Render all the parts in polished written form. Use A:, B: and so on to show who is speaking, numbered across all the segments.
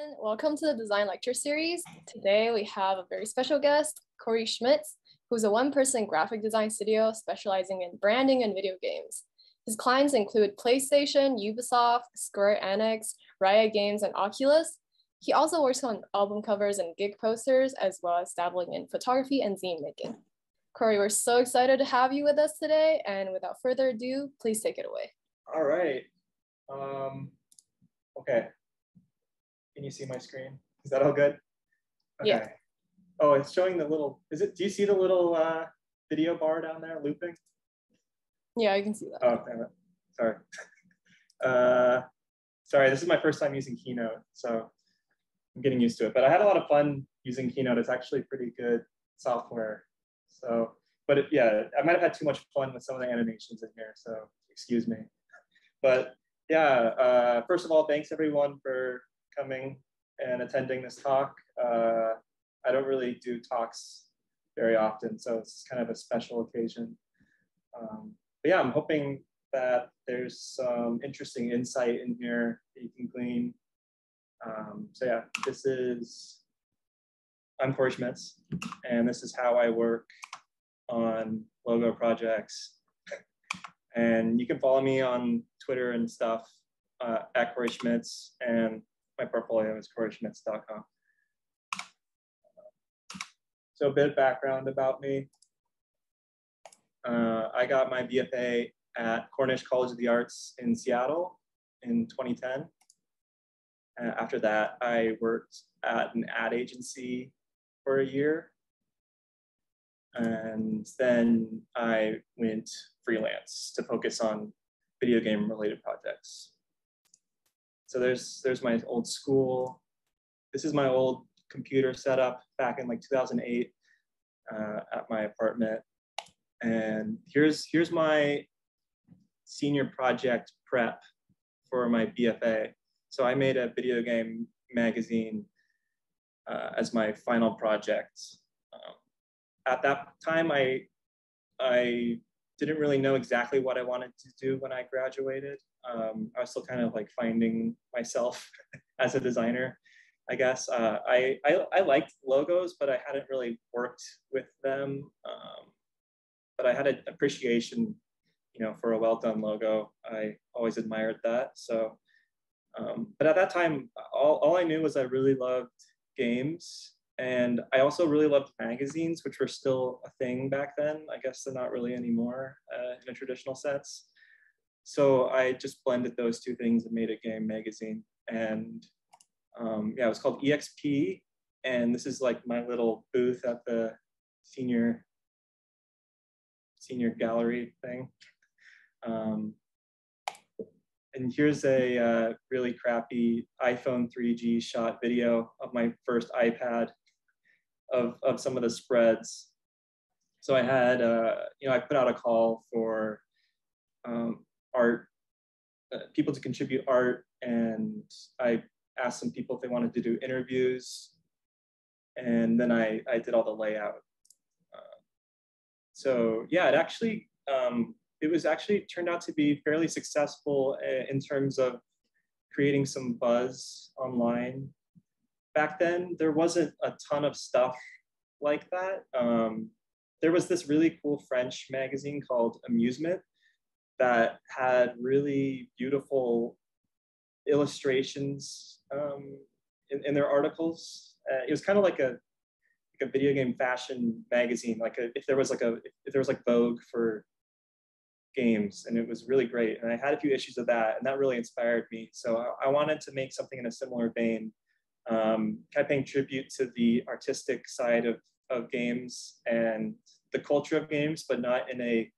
A: everyone. Welcome to the Design Lecture Series. Today we have a very special guest, Cory Schmitz, who's a one-person graphic design studio specializing in branding and video games. His clients include PlayStation, Ubisoft, Square Enix, Riot Games, and Oculus. He also works on album covers and gig posters, as well as dabbling in photography and zine making. Cory, we're so excited to have you with us today, and without further ado, please take it away.
B: All right. Okay. Can you see my screen? Is that all good? Okay.
A: Yeah.
B: Oh, it's showing the little, do you see the little video bar down there looping?
A: Yeah, I can see that.
B: Oh, damn it. Sorry. Sorry, this is my first time using Keynote, so I'm getting used to it. But I had a lot of fun using Keynote. It's actually pretty good software. So, but yeah, I might have had too much fun with some of the animations in here, so excuse me. But yeah, first of all, thanks everyone for coming and attending this talk. I don't really do talks very often, so it's kind of a special occasion. But yeah, I'm hoping that there's some interesting insight in here that you can glean. So yeah, I'm Cory Schmitz, and this is how I work on logo projects. And you can follow me on Twitter and stuff at Cory Schmitz, and my portfolio is coryschmitz.com. So a bit of background about me. I got my BFA at Cornish College of the Arts in Seattle in 2010. After that, I worked at an ad agency for a year. And then I went freelance to focus on video game related projects. So there's my old school. This is my old computer setup back in like 2008 at my apartment. And here's my senior project prep for my BFA. So I made a video game magazine as my final project. At that time, I didn't really know exactly what I wanted to do when I graduated. I was still kind of like finding myself as a designer, I guess. I liked logos, but I hadn't really worked with them. But I had an appreciation, for a well-done logo. I always admired that. So, but at that time, all I knew was I really loved games. And I also really loved magazines, which were still a thing back then. I guess they're not really anymore in a traditional sense. So I just blended those two things and made a game magazine. And yeah, it was called EXP. And this is like my little booth at the senior gallery thing. And here's a really crappy iPhone 3G shot video of my first iPad of some of the spreads. So I had, I put out a call for art, people to contribute art, and I asked some people if they wanted to do interviews, and then I did all the layout. So yeah, it was actually turned out to be fairly successful in terms of creating some buzz online. Back then, there wasn't a ton of stuff like that. There was this really cool French magazine called Amusement that had really beautiful illustrations in their articles. It was kind of like a video game fashion magazine, if there was Vogue for games, and it was really great. And I had a few issues of that, and that really inspired me. So I wanted to make something in a similar vein, kind of paying tribute to the artistic side of games and the culture of games, but not in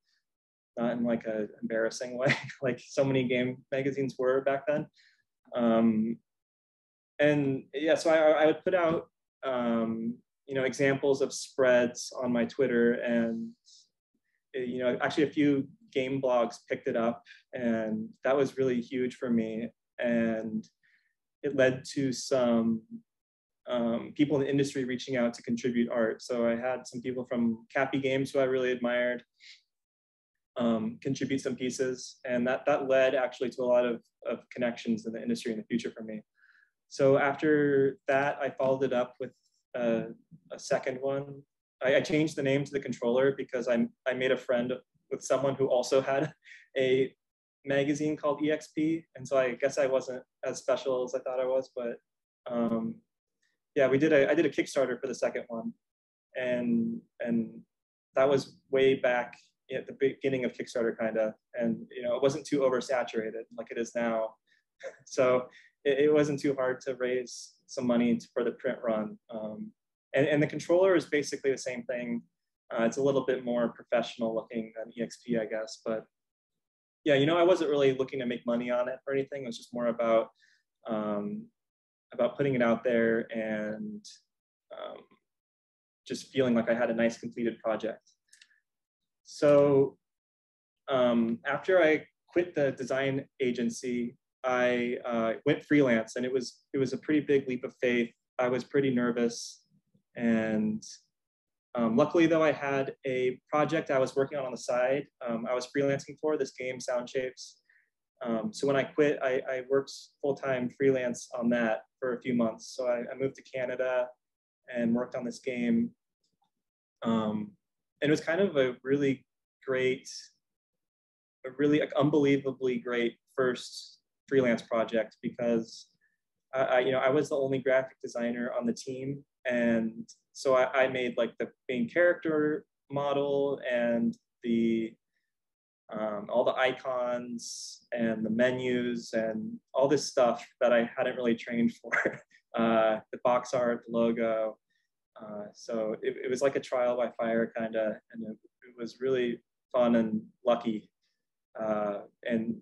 B: like a embarrassing way, like so many game magazines were back then. And yeah, so I would put out examples of spreads on my Twitter, and actually a few game blogs picked it up, and that was really huge for me. And it led to some people in the industry reaching out to contribute art. So I had some people from Cappy Games, who I really admired, contribute some pieces, and that led actually to a lot of connections in the industry in the future for me. So after that, I followed it up with a second one. I changed the name to the controller because I made a friend with someone who also had a magazine called EXP, and so I guess I wasn't as special as I thought I was. But yeah, I did a Kickstarter for the second one, and that was way back at the beginning of Kickstarter, kind of, and it wasn't too oversaturated like it is now. So it wasn't too hard to raise some money for the print run. And the controller is basically the same thing. It's a little bit more professional looking than EXP, I guess. But yeah, I wasn't really looking to make money on it or anything. It was just more about putting it out there and just feeling like I had a nice completed project. So after I quit the design agency, I went freelance, and it was a pretty big leap of faith. I was pretty nervous, and luckily though, I had a project I was working on the side. I was freelancing for this game, Sound Shapes. So when I quit, I worked full-time freelance on that for a few months. So I moved to Canada and worked on this game. And it was kind of a really unbelievably great first freelance project, because I was the only graphic designer on the team, and so I made like the main character model and all the icons and the menus and all this stuff that I hadn't really trained for. The box art, the logo. So it was like a trial by fire, kind of, and it was really fun and lucky. And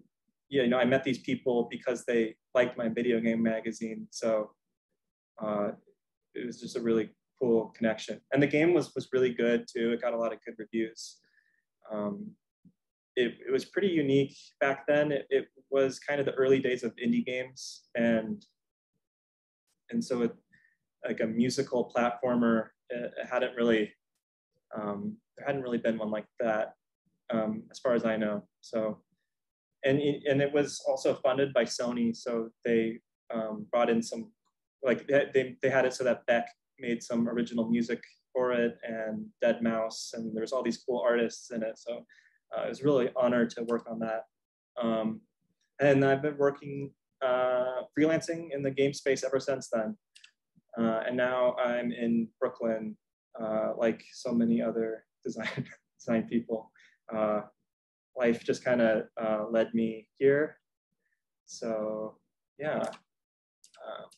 B: yeah, I met these people because they liked my video game magazine. So it was just a really cool connection. And the game was really good too. It got a lot of good reviews. It was pretty unique back then. It was kind of the early days of indie games, and so it, like a musical platformer, it hadn't really there hadn't really been one like that, as far as I know. So. And it was also funded by Sony, so they brought in some, like they had it so that Beck made some original music for it, and Deadmau5, and there's all these cool artists in it. So it was really honored to work on that. And I've been working freelancing in the game space ever since then. And now I'm in Brooklyn, like so many other design people. Life just kind of led me here. So yeah,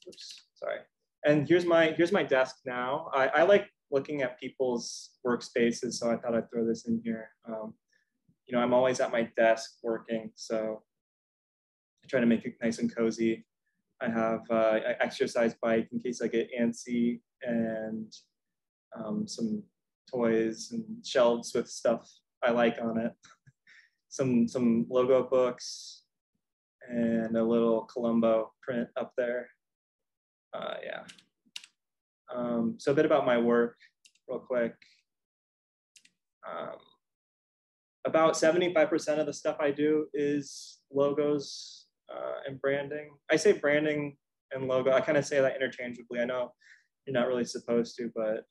B: oops, sorry. And here's my desk now. I like looking at people's workspaces, so I thought I'd throw this in here. I'm always at my desk working, so I try to make it nice and cozy. I have an exercise bike in case I get antsy, and some toys and shelves with stuff I like on it. Some logo books and a little Columbo print up there. Yeah. So a bit about my work real quick. About 75% of the stuff I do is logos and branding. I say branding and logo. I kind of say that interchangeably. I know you're not really supposed to, but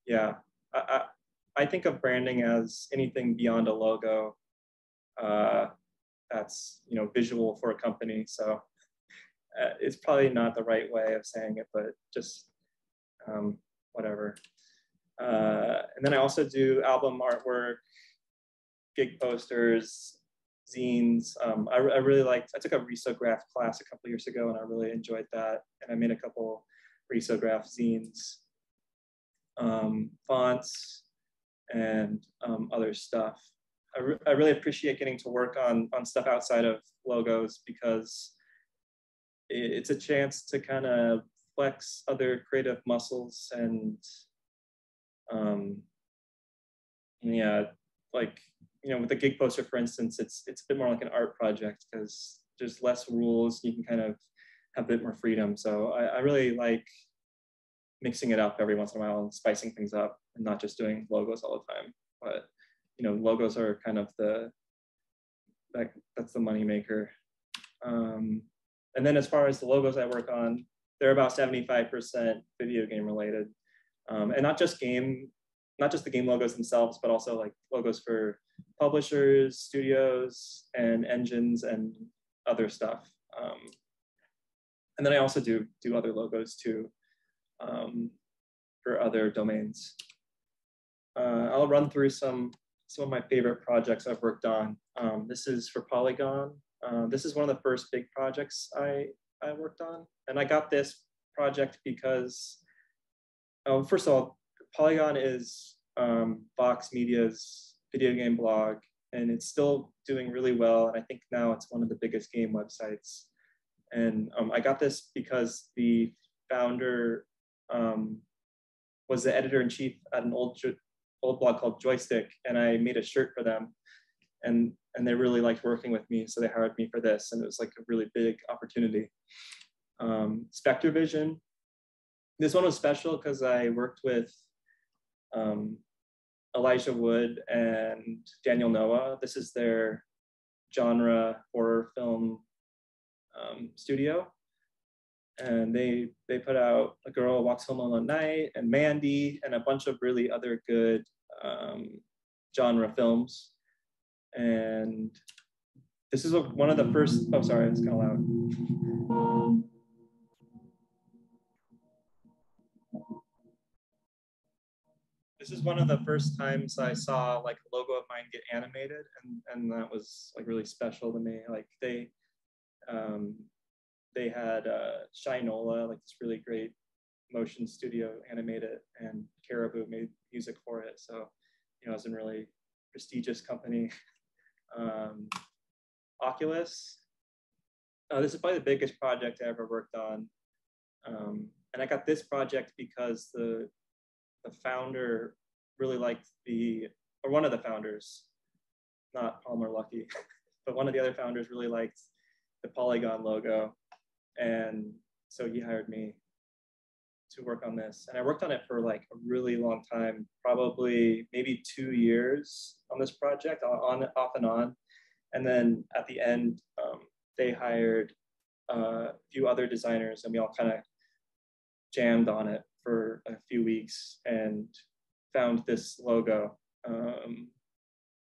B: yeah. I think of branding as anything beyond a logo that's visual for a company. So it's probably not the right way of saying it, but just whatever. And then I also do album artwork, gig posters, zines. I really liked, I took a risograph class a couple years ago, and I really enjoyed that. And I made a couple risograph zines, fonts, and other stuff. I really appreciate getting to work on stuff outside of logos, because it's a chance to kind of flex other creative muscles. And yeah, like with the gig poster, for instance, it's a bit more like an art project, because there's less rules. You can kind of have a bit more freedom. So I really like mixing it up every once in a while and spicing things up, and not just doing logos all the time. But logos are kind of that's the money maker. And then as far as the logos I work on, they're about 75% video game related. And not just the game logos themselves, but also like logos for publishers, studios, and engines and other stuff. And then I also do other logos too for other domains. I'll run through some of my favorite projects I've worked on. This is for Polygon. This is one of the first big projects I worked on. And I got this project because, first of all, Polygon is Vox Media's video game blog, and it's still doing really well. And I think now it's one of the biggest game websites. And I got this because the founder was the editor-in-chief at an old blog called Joystick, and I made a shirt for them. And they really liked working with me, so they hired me for this, and it was like a really big opportunity. Spector Vision. This one was special because I worked with Elijah Wood and Daniel Noah. This is their genre horror film studio, and they put out A Girl Walks Home Alone at Night and Mandy and a bunch of really other good genre films. And this is one of the first, oh, sorry, it's kind of loud. This is one of the first times I saw like a logo of mine get animated, and that was like really special to me. Like they had Shinola, like this really great motion studio, animate it, and Caribou made music for it. So, you know, it's a really prestigious company. Oculus. This is probably the biggest project I ever worked on. And I got this project because the founder really liked or one of the founders, not Palmer Luckey, but one of the other founders really liked the Polygon logo. And so he hired me to work on this. And I worked on it for like a really long time, probably maybe 2 years on this project, off and on. And then at the end, they hired a few other designers, and we all kind of jammed on it for a few weeks and found this logo. And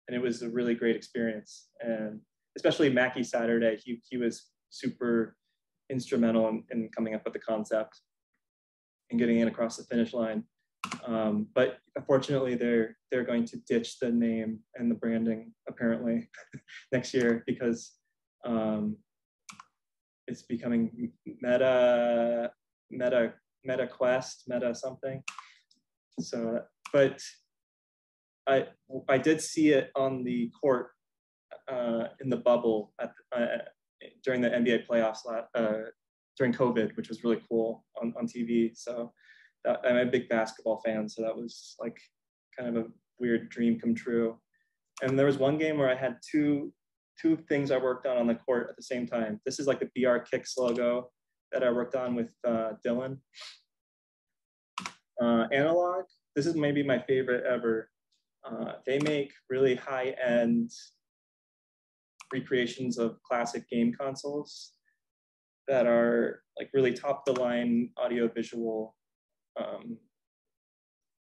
B: it was a really great experience. And especially Mackie Saturday, he was super instrumental in coming up with the concept and getting it across the finish line. But unfortunately, they're going to ditch the name and the branding apparently next year because it's becoming Meta Quest, Meta something. So, but I did see it on the court in the bubble during the NBA playoffs during COVID, which was really cool on TV. So I'm a big basketball fan, so that was like kind of a weird dream come true. And there was one game where I had two things I worked on the court at the same time. This is like the BR Kicks logo that I worked on with Dylan. Analog, this is maybe my favorite ever. They make really high-end recreations of classic game consoles that are like really top-of-the-line audio-visual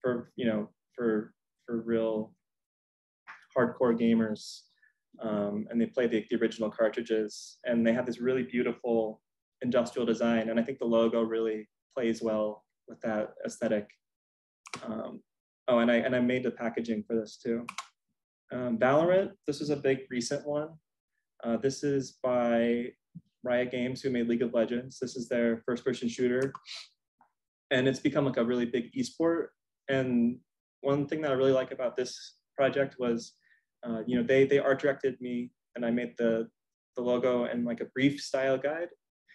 B: for real hardcore gamers. And they play the original cartridges, and they have this really beautiful industrial design, and I think the logo really plays well with that aesthetic. Oh, and I made the packaging for this too. Valorant, this is a big recent one. This is by Riot Games, who made League of Legends. This is their first-person shooter, and it's become like a really big esport. And one thing that I really like about this project was, they art directed me, and I made the logo and like a brief style guide,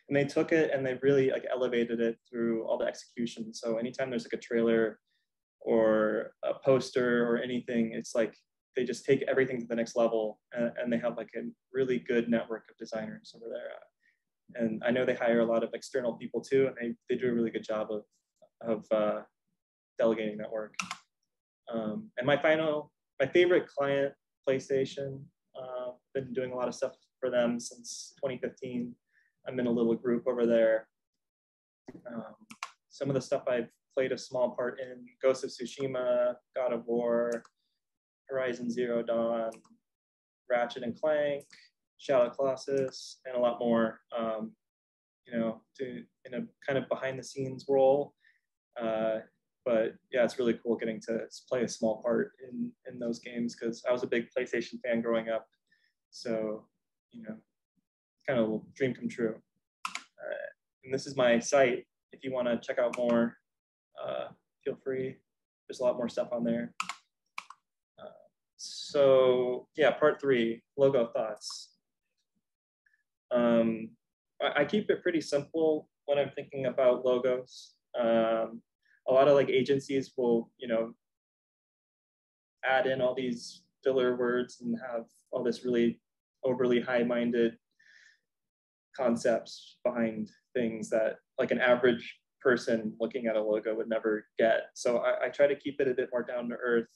B: and they took it and they really like elevated it through all the execution. So anytime there's like a trailer or a poster or anything, it's like they just take everything to the next level, and they have like a really good network of designers over there. And I know they hire a lot of external people too, and they do a really good job of delegating that work. And my favorite client, PlayStation, been doing a lot of stuff for them since 2015. I'm in a little group over there. Some of the stuff I've played a small part in: Ghost of Tsushima, God of War, Horizon Zero Dawn, Ratchet and Clank, Shadow Colossus, and a lot more. You know, in a kind of behind the scenes role. But yeah, it's really cool getting to play a small part in those games, because I was a big PlayStation fan growing up. So, you know, kind of a dream come true. And this is my site. If you want to check out more, feel free. There's a lot more stuff on there. So yeah, part 3, logo thoughts. I keep it pretty simple when I'm thinking about logos. A lot of like agencies will, you know, add in all these filler words and have all this really overly high-minded concepts behind things that like an average person looking at a logo would never get. So I try to keep it a bit more down to earth.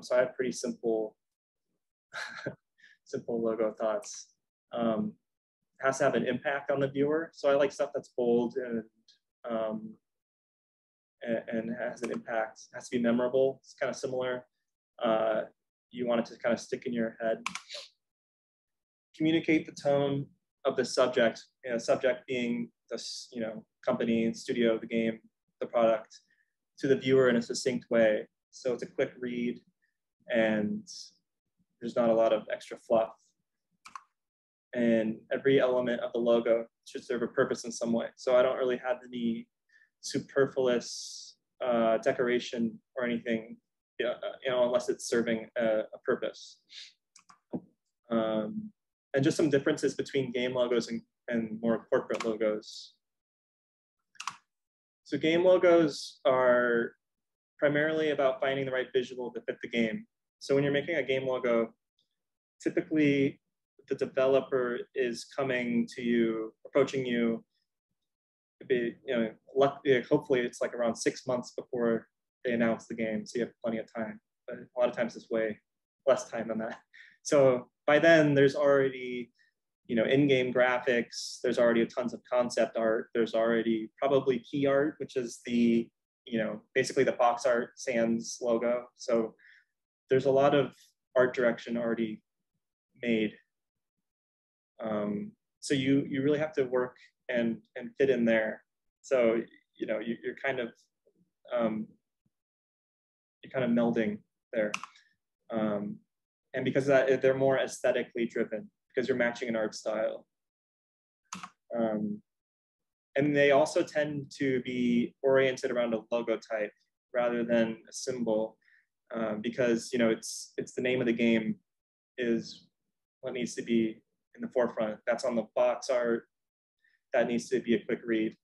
B: So I have pretty simple, simple logo thoughts. It has to have an impact on the viewer. So I like stuff that's bold and has an impact. It has to be memorable. It's kind of similar. You want it to kind of stick in your head. Communicate the tone of the subject. You know, subject being this, you know, company, studio, the game, the product, to the viewer in a succinct way. So it's a quick read, and there's not a lot of extra fluff. And every element of the logo should serve a purpose in some way. So I don't really have any superfluous decoration or anything, you know, unless it's serving a purpose. And just some differences between game logos and more corporate logos. So game logos are primarily about finding the right visual to fit the game. So when you're making a game logo, typically the developer is coming to you, approaching you, you know, hopefully it's like around 6 months before they announce the game, so you have plenty of time. But a lot of times it's way less time than that. So by then there's already, you know, in-game graphics, there's already tons of concept art, there's already probably key art, which is the, you know, basically the box art sans logo. So there's a lot of art direction already made. So you really have to work and fit in there. So, you know, you're kind of melding there. And because of that, they're more aesthetically driven, because you're matching an art style. And they also tend to be oriented around a logo type rather than a symbol, because, you know, it's the name of the game is what needs to be in the forefront. That's on the box art. That needs to be a quick read.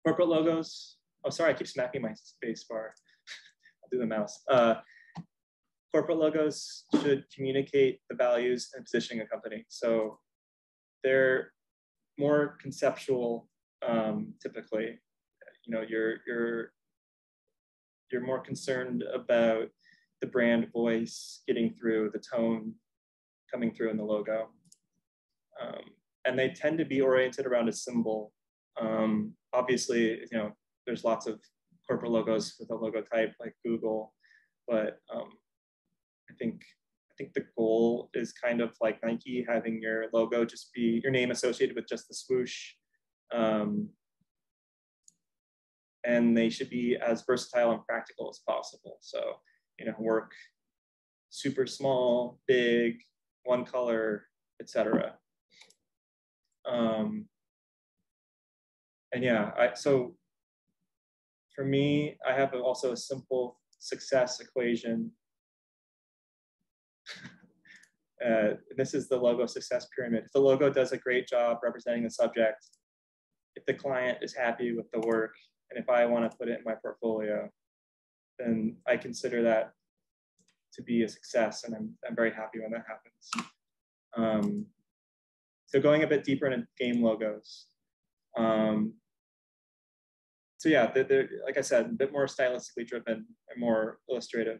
B: Corporate logos. Oh, sorry, I keep smacking my space bar. I'll do the mouse. Corporate logos should communicate the values and positioning of a company. So they're more conceptual, typically. You know, you're more concerned about the brand voice getting through, the tone coming through in the logo. And they tend to be oriented around a symbol. Obviously, you know, there's lots of corporate logos with a logo type like Google, but I think the goal is kind of like Nike, having your logo just be your name associated with just the swoosh. And they should be as versatile and practical as possible. So, you know, work super small, big, one color, etc. And yeah, so for me, I have also a simple success equation. This is the logo success pyramid. If the logo does a great job representing the subject, if the client is happy with the work, and if I want to put it in my portfolio, then I consider that to be a success, and I'm very happy when that happens. So going a bit deeper into game logos. So yeah, they're, like I said, a bit more stylistically driven and more illustrative.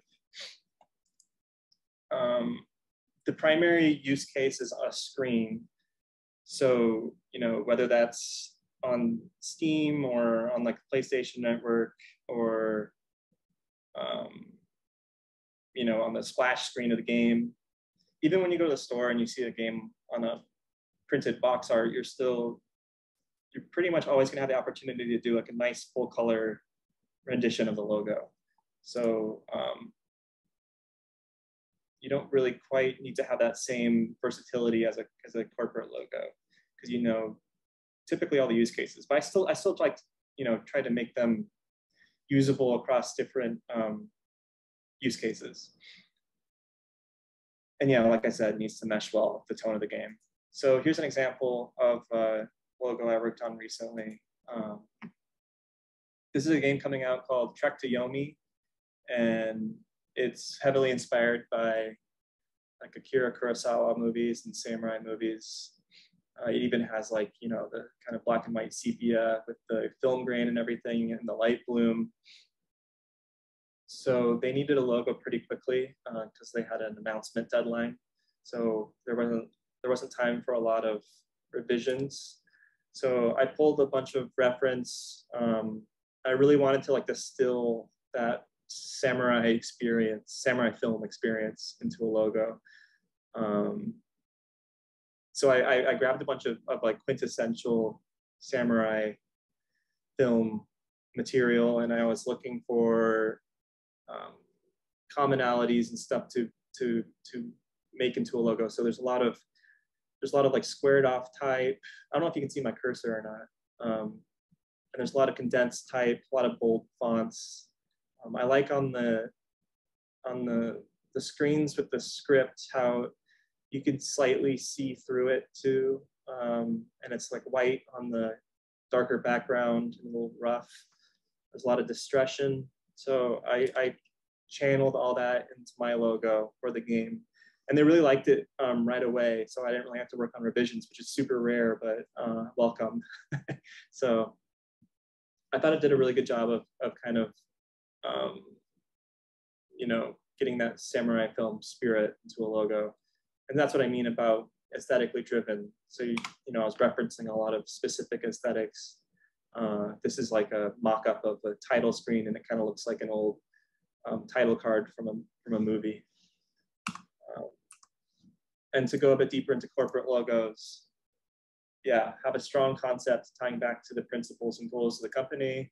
B: The primary use case is a screen. So, whether that's on Steam or on like PlayStation Network or, on the splash screen of the game, even when you go to the store and you see a game on a printed box art, you're pretty much always gonna have the opportunity to do like a nice full color rendition of the logo. So you don't really quite need to have that same versatility as a corporate logo, because typically all the use cases. But I still like try to make them usable across different use cases. And yeah, like I said, it needs to mesh well with the tone of the game. So here's an example of a logo I worked on recently. This is a game coming out called To Yomi, and it's heavily inspired by like Akira Kurosawa movies and samurai movies. It even has like, the kind of black and white sepia with the film grain and everything and the light bloom. So they needed a logo pretty quickly because they had an announcement deadline. So there wasn't time for a lot of revisions. So I pulled a bunch of reference. I really wanted to like distill that samurai film experience into a logo. So I grabbed a bunch of like quintessential samurai film material, and I was looking for commonalities and stuff to make into a logo. So there's a lot of like squared off type. I don't know if you can see my cursor or not. And there's a lot of condensed type, a lot of bold fonts. I like on the screens with the script how you can slightly see through it too. And it's like white on the darker background, and a little rough. There's a lot of distortion. So I channeled all that into my logo for the game. And they really liked it right away. So I didn't really have to work on revisions, which is super rare, but welcome. So I thought it did a really good job of kind of, getting that samurai film spirit into a logo. And that's what I mean about aesthetically driven. So, I was referencing a lot of specific aesthetics. This is like a mock-up of the title screen, and it kind of looks like an old title card from a movie. And to go a bit deeper into corporate logos, have a strong concept tying back to the principles and goals of the company.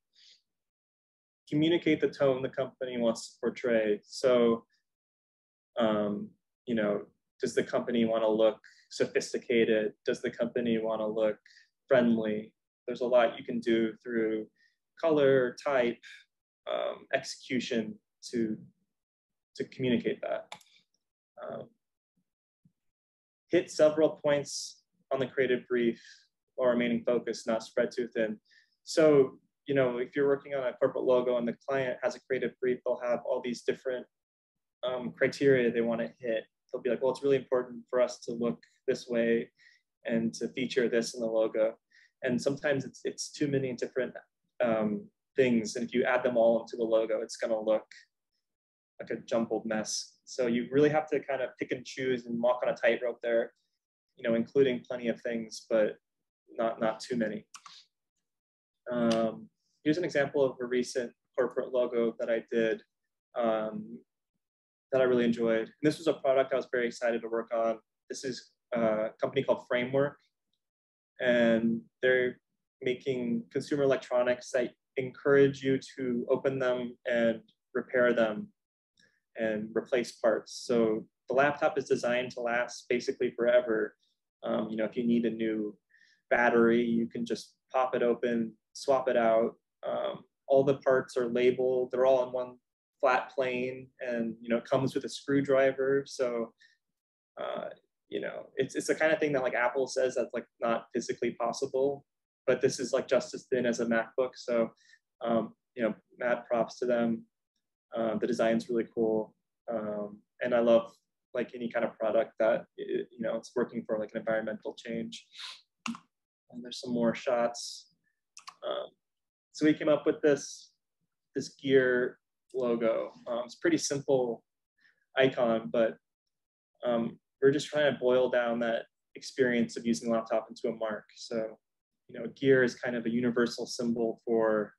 B: Communicate the tone the company wants to portray. So, does the company want to look sophisticated? Does the company want to look friendly? There's a lot you can do through color, type, execution to communicate that. Hit several points on the creative brief while remaining focused, not spread too thin. So, if you're working on a corporate logo and the client has a creative brief, they'll have all these different criteria they want to hit. They'll be like, well, it's really important for us to look this way and to feature this in the logo. And sometimes it's too many different things. And if you add them all into the logo, it's going to look like a jumbled mess. So you really have to kind of pick and choose and walk on a tightrope there, including plenty of things, but not too many. Here's an example of a recent corporate logo that I did that I really enjoyed. And this was a product I was very excited to work on. This is a company called Framework, and they're making consumer electronics that encourage you to open them and repair them and replace parts. So the laptop is designed to last basically forever. If you need a new battery, you can just pop it open, swap it out. All the parts are labeled. They're all on one flat plane, and it comes with a screwdriver. So it's the kind of thing that like Apple says that's like not physically possible, but this is like just as thin as a MacBook. So mad props to them. The design's really cool, and I love like any kind of product that it's working for like an environmental change. And there's some more shots. So we came up with this gear logo. It's a pretty simple icon, but we're just trying to boil down that experience of using a laptop into a mark. So, you know, gear is kind of a universal symbol for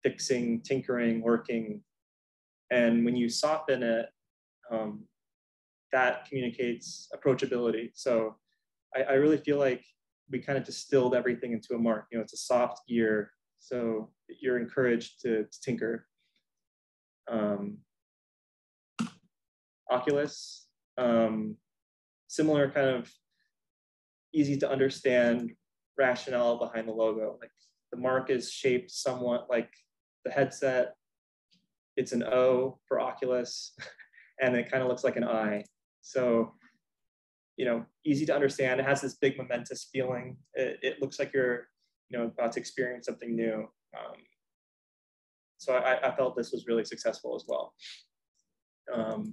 B: fixing, tinkering, working. And when you soften it, that communicates approachability. So I really feel like we kind of distilled everything into a mark. You know, it's a soft gear, so you're encouraged to tinker. Oculus, similar kind of easy to understand rationale behind the logo. Like the mark is shaped somewhat like the headset. It's an O for Oculus, and it kind of looks like an I. So, you know, easy to understand. It has this big momentous feeling. It looks like you're, you know, about to experience something new. So I felt this was really successful as well. So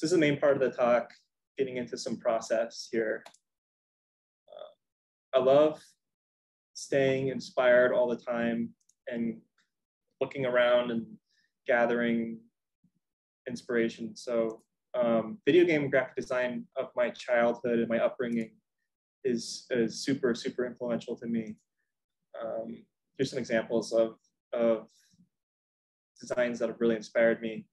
B: this is the main part of the talk, getting into some process here. I love staying inspired all the time and looking around and gathering inspiration. So video game graphic design of my childhood and my upbringing is super, super influential to me. Here's some examples of designs that have really inspired me.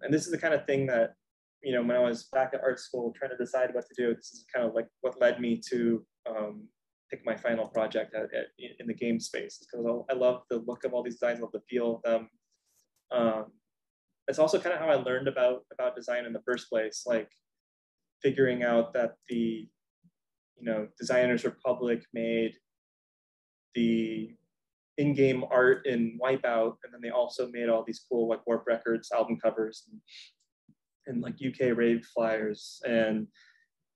B: And this is the kind of thing that, you know, when I was back at art school trying to decide what to do, this is kind of like what led me to pick my final project in the game space, because I love the look of all these designs, I love the feel of them. It's also kind of how I learned about design in the first place, like figuring out that the, you know, Designers Republic made the in-game art in Wipeout, and then they also made all these cool like Warp Records album covers and like UK rave flyers. And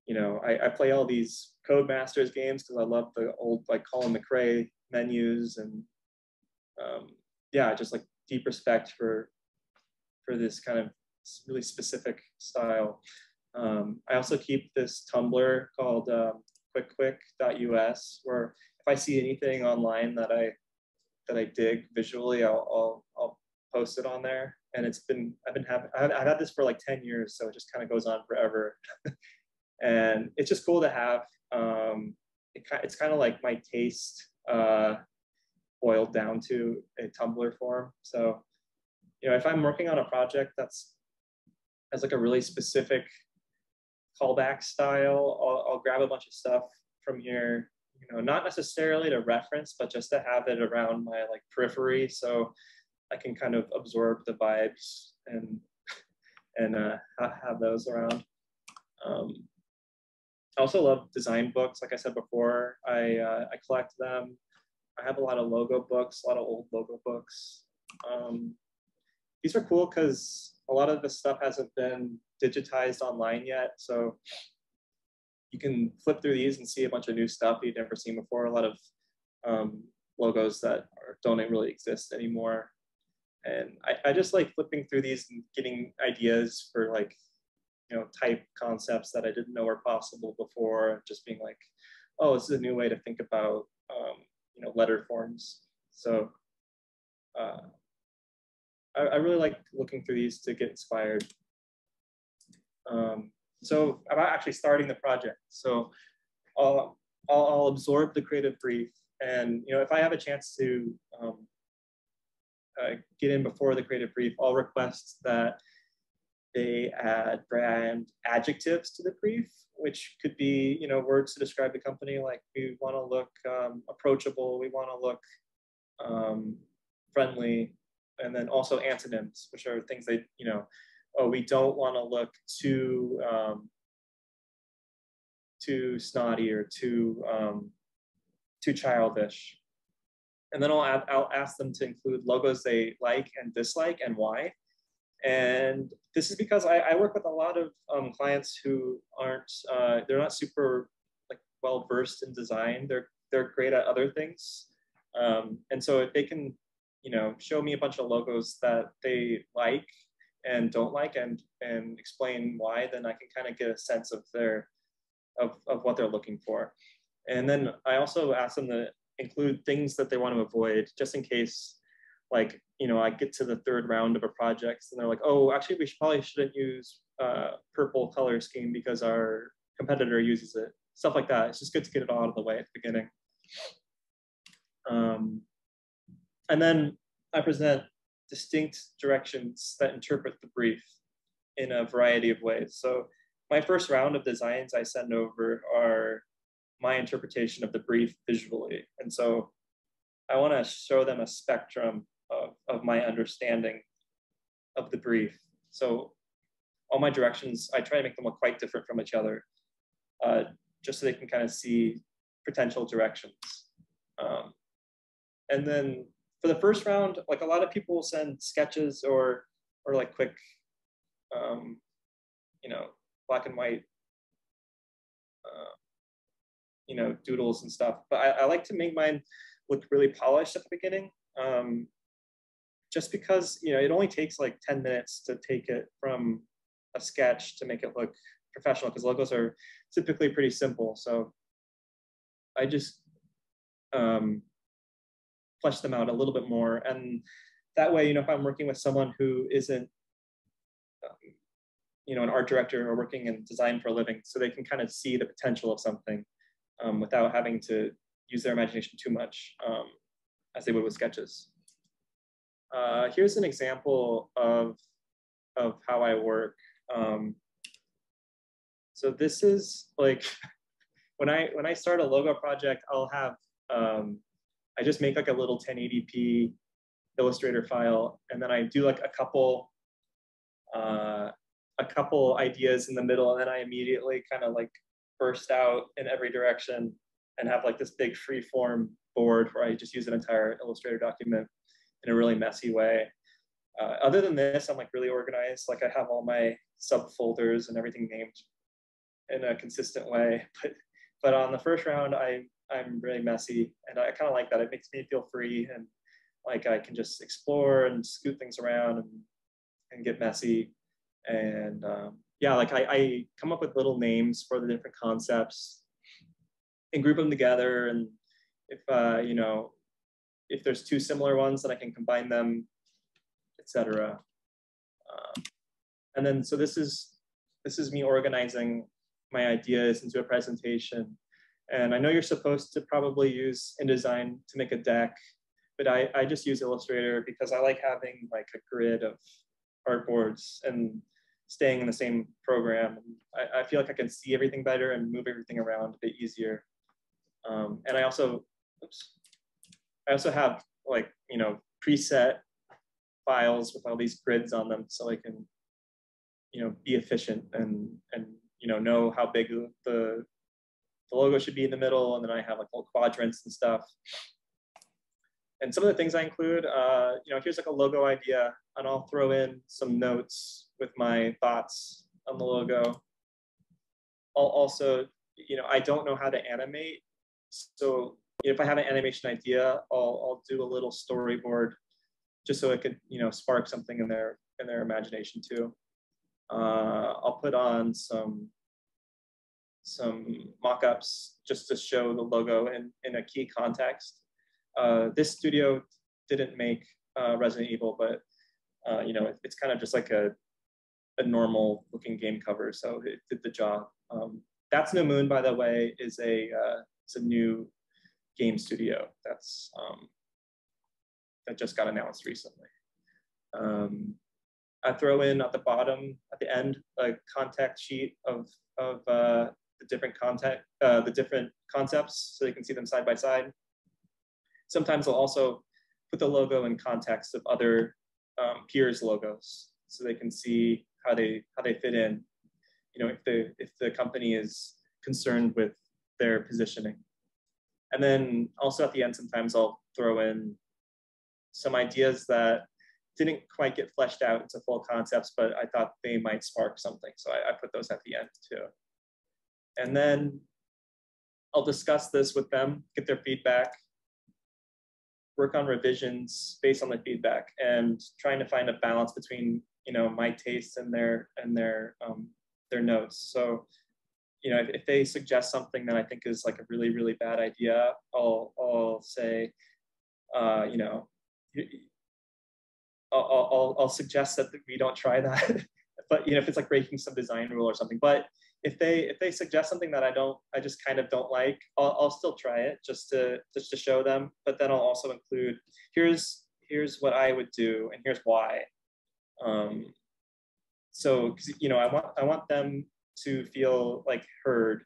B: you know, I play all these Codemasters games because I love the old like Colin McRae menus, and yeah, just like deep respect for this kind of really specific style. I also keep this Tumblr called quickquick.us, where if I see anything online that I dig visually, I'll post it on there. And I've had this for like 10 years, so it just kind of goes on forever. And it's just cool to have. It's kind of like my taste boiled down to a Tumblr form. So, you know, if I'm working on a project that's has like a really specific callback style, I'll grab a bunch of stuff from here. You know, not necessarily to reference, but just to have it around my like periphery, so I can kind of absorb the vibes and have those around. I also love design books. Like I said before, I collect them. I have a lot of logo books, a lot of old logo books. These are cool because a lot of the stuff hasn't been digitized online yet, so you can flip through these and see a bunch of new stuff you've never seen before. A lot of logos that don't really exist anymore. And I just like flipping through these and getting ideas for like, you know, type concepts that I didn't know were possible before. Just being like, oh, this is a new way to think about, you know, letter forms. So I really like looking through these to get inspired. So about actually starting the project. So I'll absorb the creative brief, and you know, if I have a chance to get in before the creative brief, I'll request that they add brand adjectives to the brief, which could be, you know, words to describe the company. Like we want to look approachable, we want to look friendly, and then also antonyms, which are things that, you know, oh, we don't want to look too snotty or too childish. And then I'll ask them to include logos they like and dislike and why. And this is because I work with a lot of clients who aren't they're not super like well versed in design. They're great at other things, and so if they can, you know, show me a bunch of logos that they like and don't like and explain why, then I can kind of get a sense of of what they're looking for. And then I also ask them to include things that they want to avoid, just in case like, I get to the third round of a project and they're like, oh, actually, we probably shouldn't use purple color scheme because our competitor uses it. Stuff like that. It's just good to get it all out of the way at the beginning. And then I present distinct directions that interpret the brief in a variety of ways. So my first round of designs I send over are my interpretation of the brief visually. And so I want to show them a spectrum of my understanding of the brief. So all my directions, I try to make them look quite different from each other, just so they can kind of see potential directions. And then for the first round, like a lot of people will send sketches or like quick, black and white, doodles and stuff. But I like to make mine look really polished at the beginning, just because, it only takes like 10 minutes to take it from a sketch to make it look professional, because logos are typically pretty simple. So I just flesh them out a little bit more. And that way, if I'm working with someone who isn't, an art director or working in design for a living, so they can kind of see the potential of something without having to use their imagination too much, as they would with sketches. Here's an example of how I work. So this is like, when I start a logo project, I'll have, I just make like a little 1080p Illustrator file, and then I do like a couple ideas in the middle, and then I immediately kind of like burst out in every direction and have like this big free form board where I just use an entire Illustrator document in a really messy way. Other than this, I'm like really organized. Like I have all my subfolders and everything named in a consistent way. But on the first round, I'm really messy, and I kind of like that. It makes me feel free, and like I can just explore and scoot things around and get messy. And yeah, like I come up with little names for the different concepts and group them together. And if if there's two similar ones, then I can combine them, etc. And then so this is me organizing my ideas into a presentation. And I know you're supposed to probably use InDesign to make a deck, but I just use Illustrator because I like having like a grid of artboards and staying in the same program. I feel like I can see everything better and move everything around a bit easier. And I also have like, preset files with all these grids on them, so I can, be efficient and know how big the logo should be in the middle. And then I have like little quadrants and stuff. And some of the things I include, here's like a logo idea, and I'll throw in some notes with my thoughts on the logo. I'll also, I don't know how to animate. So if I have an animation idea, I'll do a little storyboard just so it could, spark something in their imagination too. I'll put on some mock-ups just to show the logo in a key context. This studio didn't make Resident Evil, but it's kind of just like a normal looking game cover, so it did the job. That's No Moon, by the way, is it's a new game studio that's that just got announced recently. I throw in at the bottom, at the end, a contact sheet of the different concepts, so you can see them side by side. Sometimes I'll also put the logo in context of other peers' logos, so they can see how they fit in. If the company is concerned with their positioning. And then also at the end, sometimes I'll throw in some ideas that didn't quite get fleshed out into full concepts, but I thought they might spark something. So I put those at the end too. And then I'll discuss this with them, get their feedback, work on revisions based on the feedback, and trying to find a balance between my tastes and their notes. So if they suggest something that I think is like a really, really bad idea, I'll say, I'll suggest that we don't try that. But you know, if it's like breaking some design rule or something. But if they suggest something that I just kind of don't like, I'll still try it just to show them. But then I'll also include, here's what I would do, and here's why. So you know, I want them to feel like heard,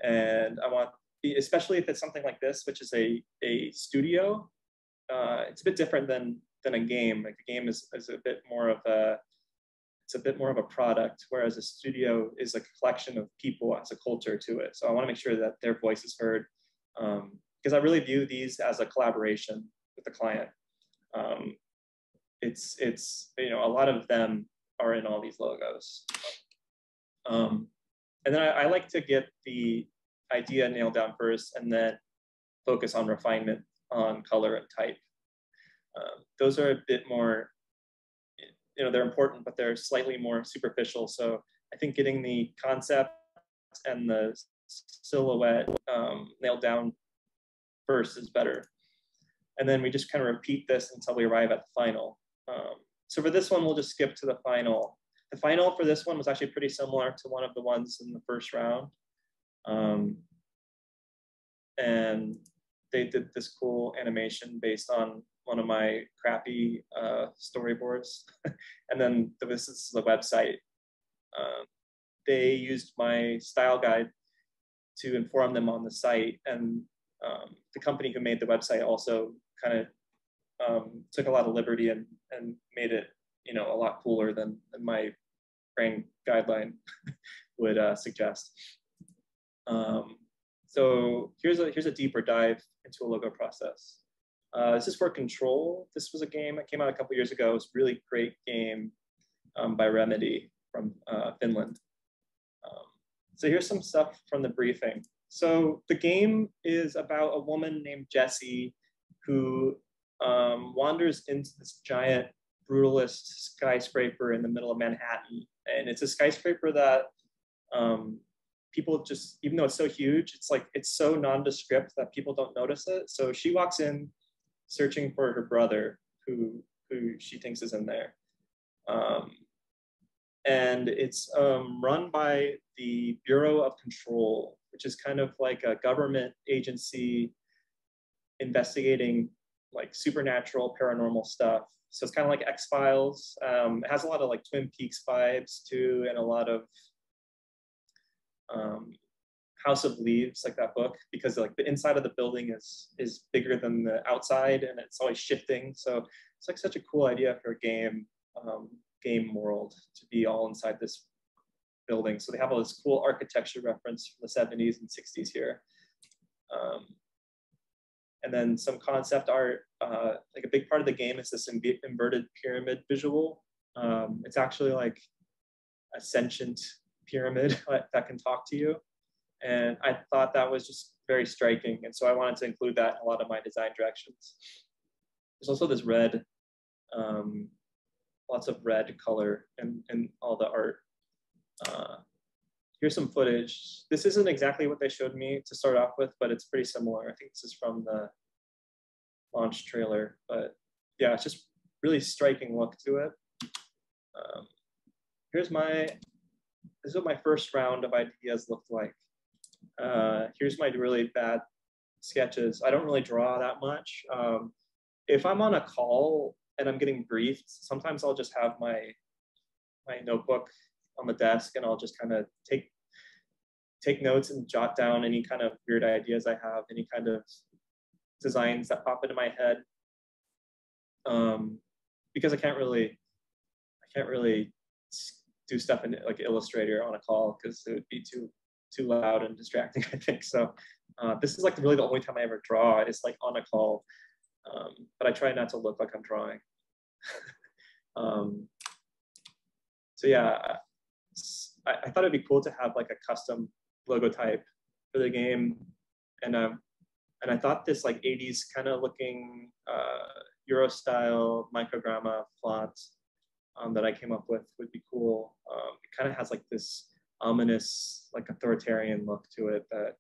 B: and I want, especially if it's something like this, which is a studio. It's a bit different than a game. Like a game is a bit more of a, it's a bit more of a product, whereas a studio is a collection of people, has a culture to it. So I want to make sure that their voice is heard, because I really view these as a collaboration with the client. It's you know, a lot of them are in all these logos. And then I like to get the idea nailed down first, and then focus on refinement on color and type. Those are a bit more, you know, they're important, but they're slightly more superficial. So I think getting the concept and the silhouette nailed down first is better. And then we just kind of repeat this until we arrive at the final. So for this one, we'll just skip to the final. The final for this one was actually pretty similar to one of the ones in the first round. And they did this cool animation based on one of my crappy storyboards. And then this is the website. They used my style guide to inform them on the site. And the company who made the website also kind of took a lot of liberty and made it, you know, a lot cooler than my brand guideline would suggest. So here's a deeper dive into a logo process. This is for Control. This was a game that came out a couple years ago. It was a really great game by Remedy from Finland. So here's some stuff from the briefing. So the game is about a woman named Jessie who wanders into this giant brutalist skyscraper in the middle of Manhattan. And it's a skyscraper that people just, even though it's so huge, it's so nondescript that people don't notice it. So she walks in searching for her brother who she thinks is in there. And it's run by the Bureau of Control, which is kind of like a government agency investigating like supernatural paranormal stuff. So it's kind of like X-Files. It has a lot of like Twin Peaks vibes too, and a lot of House of Leaves, like that book, because like the inside of the building is bigger than the outside, and it's always shifting. So it's like such a cool idea for a game world to be all inside this building. So they have all this cool architecture reference from the 70s and 60s here. And then some concept art. Like a big part of the game is this inverted pyramid visual. It's actually like a sentient pyramid that can talk to you. And I thought that was just very striking. And so I wanted to include that in a lot of my design directions. There's also this red, lots of red color in all the art. Here's some footage. This isn't exactly what they showed me to start off with, but it's pretty similar. I think this is from the launch trailer, but yeah, it's just really striking look to it. This is what my first round of ideas looked like. Here's my really bad sketches. I don't really draw that much. If I'm on a call and I'm getting briefed, sometimes I'll just have my notebook on the desk, and I'll just kind of take notes and jot down any kind of weird ideas I have, any kind of designs that pop into my head. Because I can't really do stuff in like Illustrator on a call because it would be too loud and distracting, I think. So this is like really the only time I ever draw is like on a call, but I try not to look like I'm drawing. So yeah, I thought it'd be cool to have like a custom logo type for the game, and I thought this like 80s kind of looking Euro style microgramma font that I came up with would be cool. It kind of has like this ominous, like authoritarian look to it that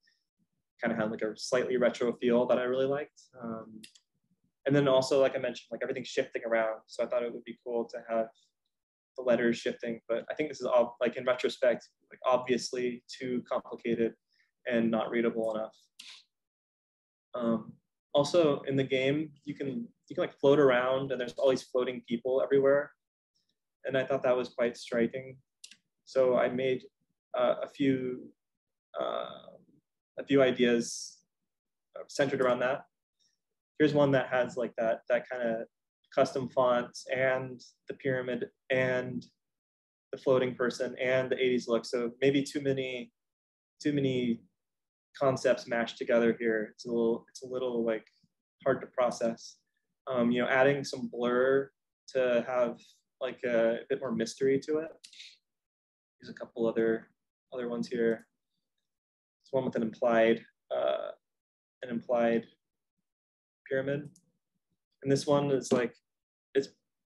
B: kind of had like a slightly retro feel that I really liked. And then also, like I mentioned, like everything's shifting around. So I thought it would be cool to have the letters shifting, but I think this is all, like in retrospect, like obviously too complicated and not readable enough. Also in the game, you can like float around and there's all these floating people everywhere. And I thought that was quite striking. So I made a few ideas centered around that. Here's one that has like that kind of custom fonts and the pyramid and the floating person and the 80s look. So maybe too many concepts mashed together here. It's a little like hard to process. You know, adding some blur to have like a bit more mystery to it. There's a couple other ones here. This one with an implied pyramid, and this one is like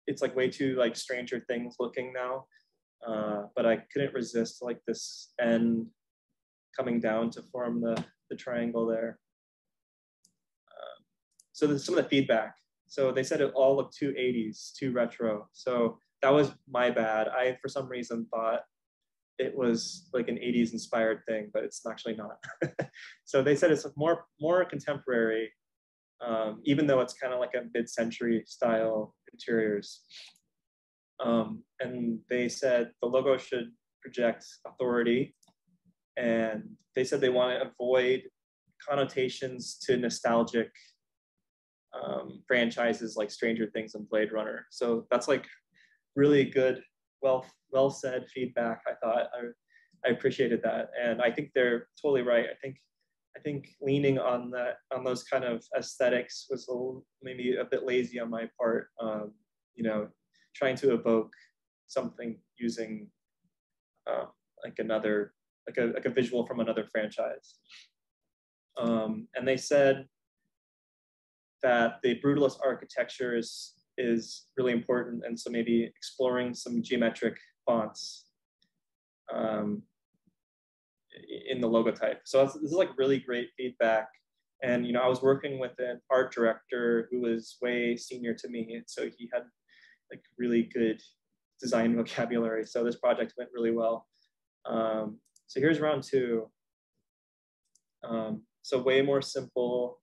B: it's like way too like Stranger Things looking now, but I couldn't resist like this end coming down to form the triangle there. So there's some of the feedback. So they said it all looked too 80s, too retro. So that was my bad. I, for some reason, thought it was like an 80s inspired thing, but it's actually not. So they said it's more contemporary, even though it's kind of like a mid-century style interiors. And they said the logo should project authority. And they said they want to avoid connotations to nostalgic franchises like Stranger Things and Blade Runner. So that's like really good, well said feedback. I thought I appreciated that, and I think they're totally right. I think leaning on those kind of aesthetics was maybe a bit lazy on my part. You know, trying to evoke something using like a visual from another franchise. And they said that the brutalist architecture is really important, and so maybe exploring some geometric fonts in the logo type. So this is like really great feedback. And you know, I was working with an art director who was way senior to me, and so he had like really good design vocabulary. So this project went really well. So here's round two. So way more simple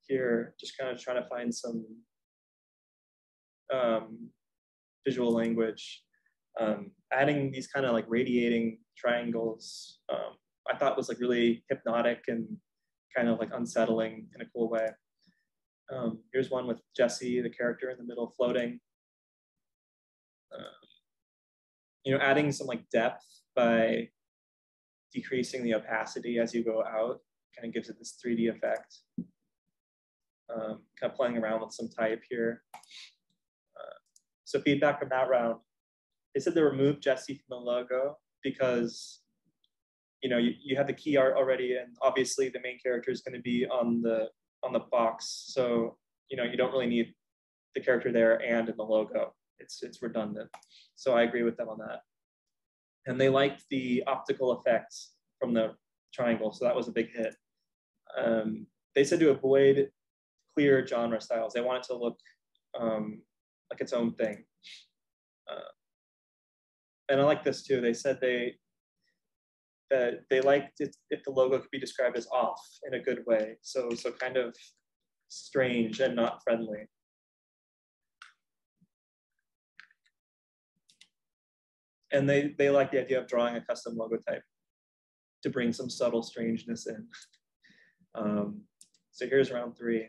B: here, just kind of trying to find some visual language. Adding these kind of like radiating triangles, I thought was like really hypnotic and kind of like unsettling in a cool way. Here's one with Jesse, the character in the middle, floating. You know, adding some like depth by decreasing the opacity as you go out, kind of gives it this 3D effect. Kind of playing around with some type here. So feedback from that round. They said they removed Jesse from the logo because, you know, you have the key art already, and obviously the main character is going to be on the box. So, you know, you don't really need the character there and in the logo. It's redundant. So I agree with them on that. And they liked the optical effects from the triangle, so that was a big hit. They said to avoid clear genre styles. They want it to look like its own thing. And I like this too. They said they liked it if the logo could be described as off in a good way. So kind of strange and not friendly. And they like the idea of drawing a custom logo type to bring some subtle strangeness in. So here's round three.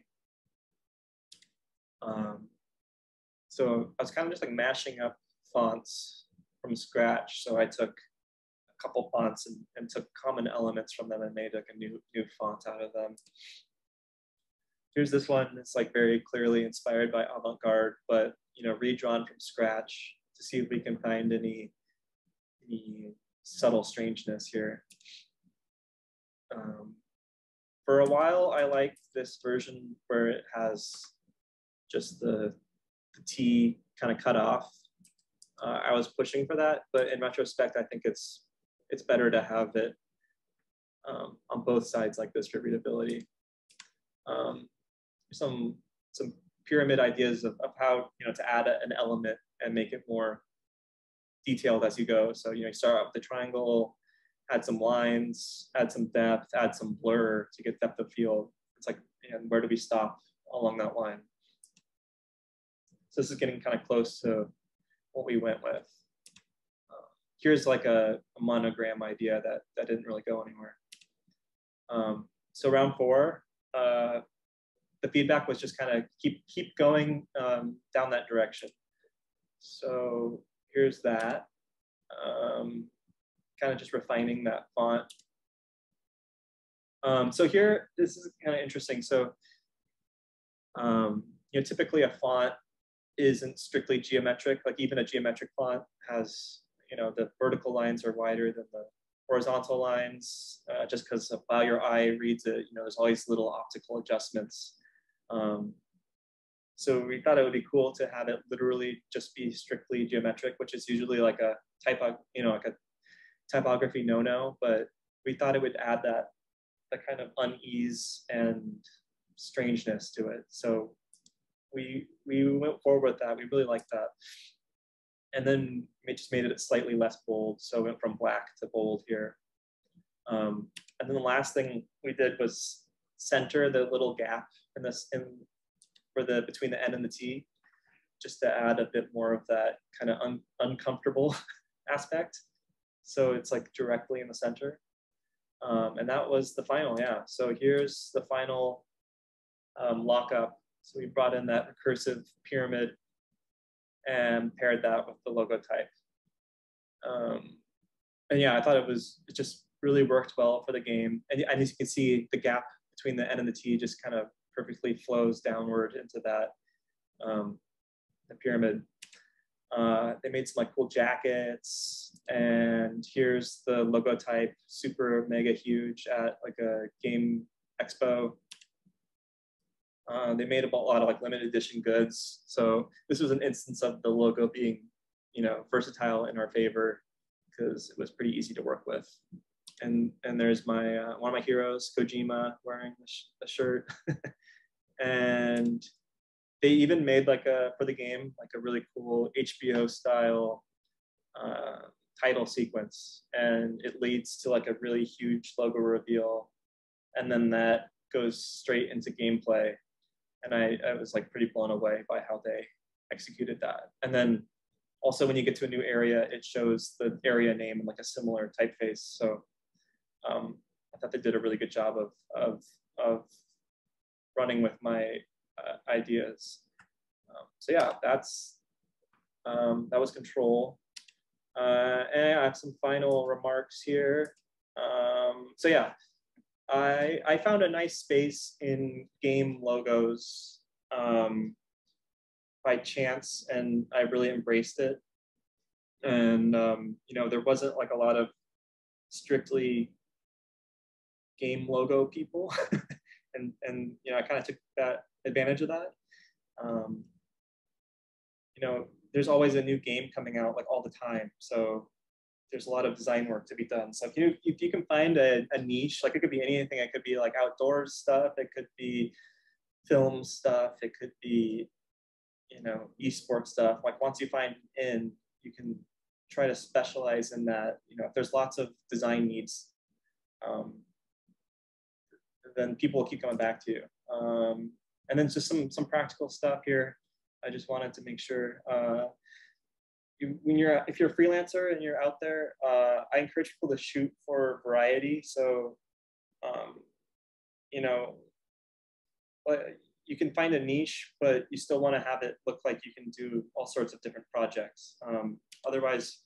B: So I was kind of just like mashing up fonts from scratch. So I took a couple fonts and took common elements from them and made like a new font out of them. Here's this one. It's like very clearly inspired by avant-garde, but you know, redrawn from scratch to see if we can find any subtle strangeness here. For a while, I liked this version where it has just the T kind of cut off. I was pushing for that, but in retrospect, I think it's better to have it on both sides, like distributability. Some pyramid ideas of how, to add an element and make it more detailed as you go. So, you start out with the triangle, add some lines, add some depth, add some blur to get depth of field. It's like, and where do we stop along that line? So this is getting kind of close to what we went with. Here's like a monogram idea that didn't really go anywhere. So round 4, the feedback was just kind of keep going down that direction. So here's that, kind of just refining that font. So here, this is kind of interesting. So, typically a font isn't strictly geometric. Like even a geometric font has, the vertical lines are wider than the horizontal lines, just because of how your eye reads it. There's always little optical adjustments. So we thought it would be cool to have it literally just be strictly geometric, which is usually like a typography no-no, but we thought it would add that kind of unease and strangeness to it. So we went forward with that. We really liked that. And then we just made it slightly less bold. So it went from black to bold here. And then the last thing we did was center the little gap between the N and the T, just to add a bit more of that kind of uncomfortable aspect. So it's like directly in the center. And that was the final, yeah. So here's the final lockup. So we brought in that recursive pyramid and paired that with the logo type. And yeah, I thought it just really worked well for the game. And as you can see, the gap between the N and the T just kind of perfectly flows downward into that, the pyramid. They made some like cool jackets, and here's the logo type, super mega huge at like a game expo. They made a lot of like limited edition goods. So this was an instance of the logo being, versatile in our favor, because it was pretty easy to work with. And there's my one of my heroes, Kojima, wearing a shirt. And they even made for the game, like a really cool HBO style title sequence, and it leads to like a really huge logo reveal, and then that goes straight into gameplay. And I was like pretty blown away by how they executed that. And then also when you get to a new area, it shows the area name in like a similar typeface. So I thought they did a really good job of running with my ideas. So yeah, that was Control. And I have some final remarks here. So yeah, I found a nice space in game logos by chance, and I really embraced it. And there wasn't like a lot of strictly game logo people, and I kind of took that advantage of that. There's always a new game coming out like all the time, so there's a lot of design work to be done. So if you can find a niche, like it could be anything. It could be like outdoors stuff, it could be film stuff, it could be esports stuff. Like once you find you can try to specialize in that. If there's lots of design needs, then people will keep coming back to you. And then just some practical stuff here. I just wanted to make sure if you're a freelancer and you're out there, I encourage people to shoot for variety. So, you can find a niche, but you still want to have it look like you can do all sorts of different projects. Otherwise,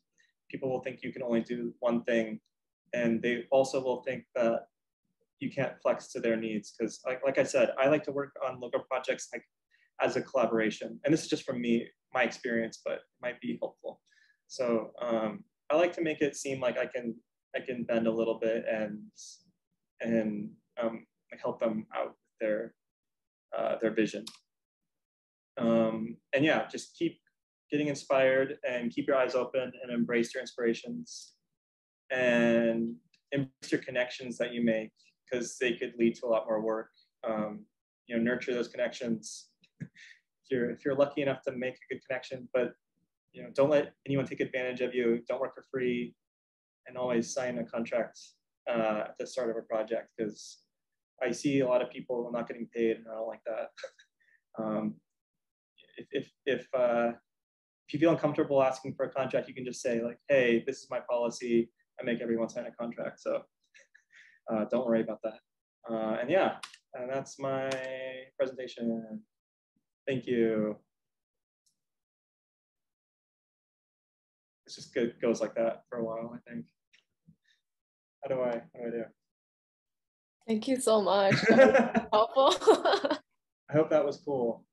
B: people will think you can only do one thing, and they also will think that you can't flex to their needs. Because, like I said, I like to work on logo projects as a collaboration, and this is just from my experience, but it might be helpful. So I like to make it seem like I can bend a little bit and help them out with their vision. And yeah, just keep getting inspired and keep your eyes open and embrace your inspirations and embrace your connections that you make, because they could lead to a lot more work. Nurture those connections. if you're lucky enough to make a good connection, but don't let anyone take advantage of you. Don't work for free, and always sign a contract at the start of a project, because I see a lot of people not getting paid, and I don't like that. If you feel uncomfortable asking for a contract, you can just say like, hey, this is my policy. I make everyone sign a contract. So don't worry about that. And yeah, and that's my presentation. Thank you. It's just goes like that for a while, I think. How do I do?
A: Thank you so much. Helpful.
B: I hope that was cool.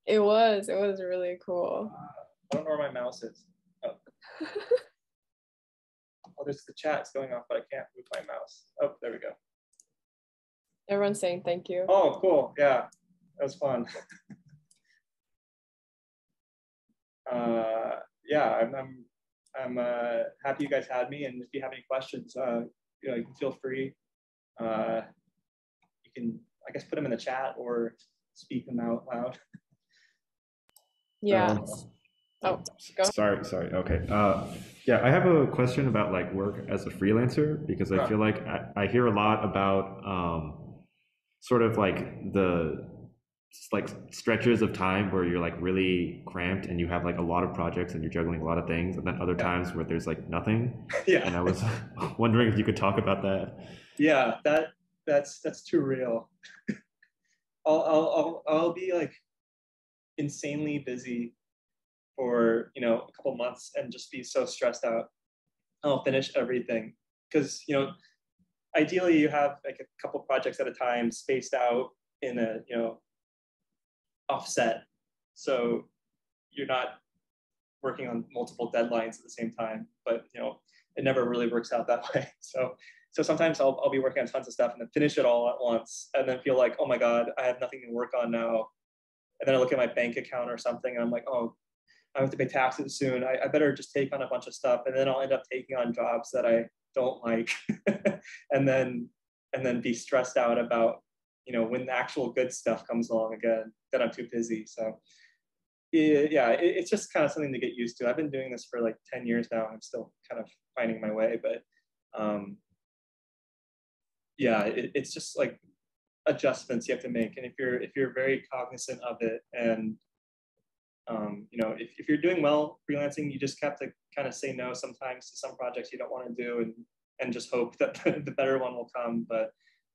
A: It was really cool.
B: I don't know where my mouse is. Oh. Oh, there's the chat's going off, but I can't move my mouse. Oh, there we go.
A: Everyone's saying thank you.
B: Oh, cool. Yeah, that was fun. Yeah, I'm happy you guys had me, and if you have any questions, you can feel free. You can, I guess, put them in the chat or speak them out loud.
A: Yeah. Oh, go.
C: Sorry. Okay. Yeah, I have a question about like work as a freelancer, because I feel like I hear a lot about sort of like the stretches of time where you're like really cramped and you have like a lot of projects and you're juggling a lot of things, and then other times where there's like nothing.
B: Yeah.
C: And I was wondering if you could talk about that.
B: Yeah, that's too real. I'll be like insanely busy for a couple months and just be so stressed out. I'll finish everything because ideally you have like a couple projects at a time spaced out in a offset, so you're not working on multiple deadlines at the same time. But it never really works out that way. So sometimes I'll be working on tons of stuff and then finish it all at once, and then feel like, oh my god, I have nothing to work on now. And then I look at my bank account or something, and I'm like, oh, I have to pay taxes soon. I better just take on a bunch of stuff, and then I'll end up taking on jobs that I don't like, and then be stressed out about when the actual good stuff comes along again, then I'm too busy. So yeah, it's just kind of something to get used to. I've been doing this for like 10 years now. I'm still kind of finding my way, but yeah, it's just like adjustments you have to make. And if you're very cognizant of it, and if you're doing well freelancing, you just have to kind of say no sometimes to some projects you don't want to do, and just hope that the better one will come. But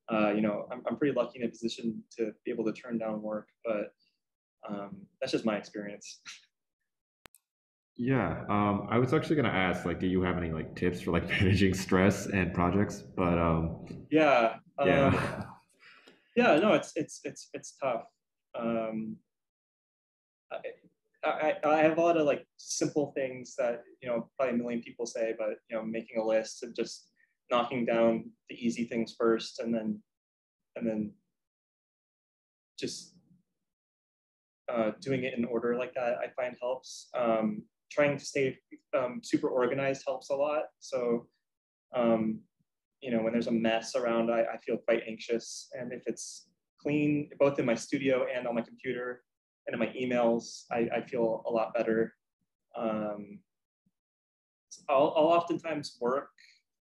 B: I'm pretty lucky in a position to be able to turn down work, but that's just my experience.
C: Yeah, I was actually gonna ask, like, do you have any like tips for like managing stress and projects? But
B: yeah, no, it's tough. I have a lot of like simple things that probably a million people say, but making a list and just knocking down the easy things first, and then just doing it in order like that, I find helps. Trying to stay super organized helps a lot. So when there's a mess around, I feel quite anxious, and if it's clean both in my studio and on my computer and in my emails, I feel a lot better. I'll oftentimes work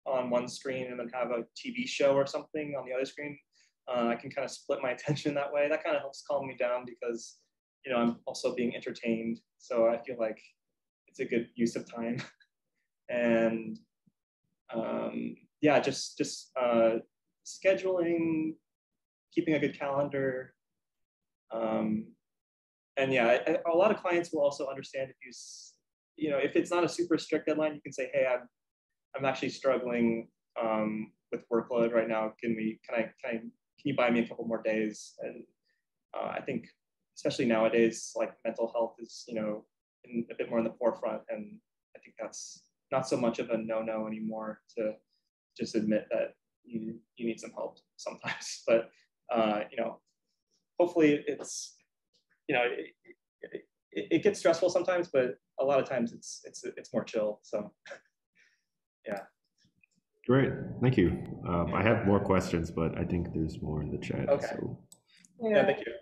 B: on one screen and then have a TV show or something on the other screen. I can kind of split my attention that way. That kind of helps calm me down, because I'm also being entertained, so I feel like it's a good use of time. And yeah, just scheduling, keeping a good calendar. And yeah, a lot of clients will also understand if if it's not a super strict deadline, you can say, hey, I'm actually struggling with workload right now. Can you buy me a couple more days? And I think especially nowadays, like mental health is a bit more in the forefront, and I think that's not so much of a no anymore, to just admit that you need some help sometimes. But hopefully it's it gets stressful sometimes, but a lot of times it's more chill. So yeah.
C: Great, thank you. I have more questions, but I think there's more in the chat.
B: Okay.
C: So.
B: Yeah, thank you.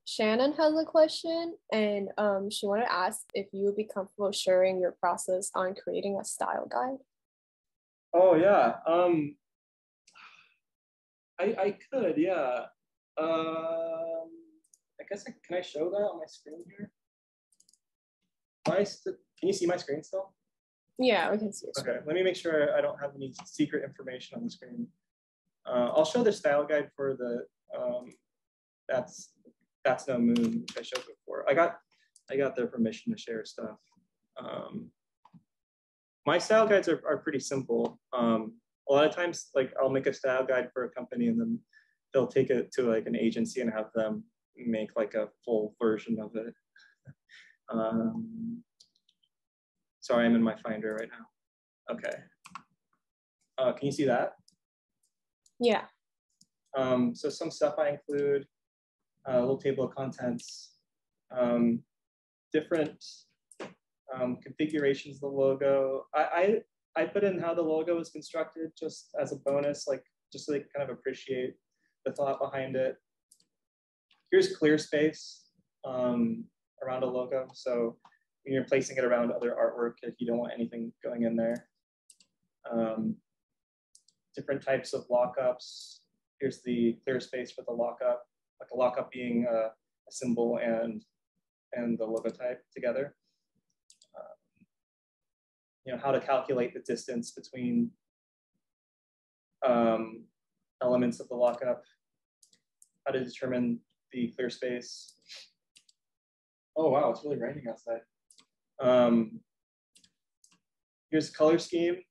A: Shannon has a question, and she wanted to ask if you would be comfortable sharing your process on creating a style guide.
B: Oh yeah, I could, yeah. I guess can I show that on my screen here? Can you see my screen still?
A: Yeah, we can see it.
B: Okay, let me make sure I don't have any secret information on the screen. I'll show the style guide for the that's no moon, which I showed before. I got their permission to share stuff. My style guides are pretty simple. A lot of times, like I'll make a style guide for a company, and then they'll take it to like an agency and have them make like a full version of it. Sorry, I'm in my Finder right now. Okay. Can you see that?
A: Yeah.
B: So some stuff I include, a little table of contents, different configurations of the logo. I put in how the logo is constructed just as a bonus, like just so they kind of appreciate the thought behind it. Here's clear space around a logo. So when you're placing it around other artwork, if you don't want anything going in there. Different types of lockups. Here's the clear space for the lockup, like a lockup being a symbol and the logo type together. How to calculate the distance between elements of the lockup, how to determine the clear space. Oh wow, it's really raining outside. Here's color scheme,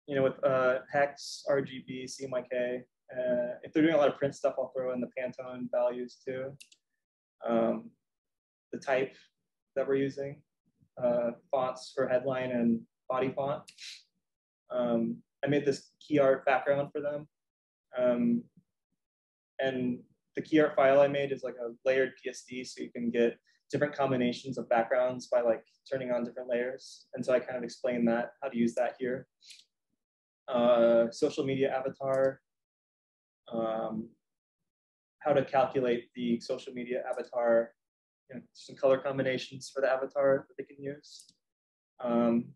B: with hex, RGB, CMYK. If they're doing a lot of print stuff, I'll throw in the Pantone values too. The type that we're using, fonts for headline and body font. I made this key art background for them. And the key art file I made is like a layered PSD, so you can get different combinations of backgrounds by like turning on different layers. And so I kind of explain that, how to use that here. Social media avatar, how to calculate the social media avatar, some color combinations for the avatar that they can use.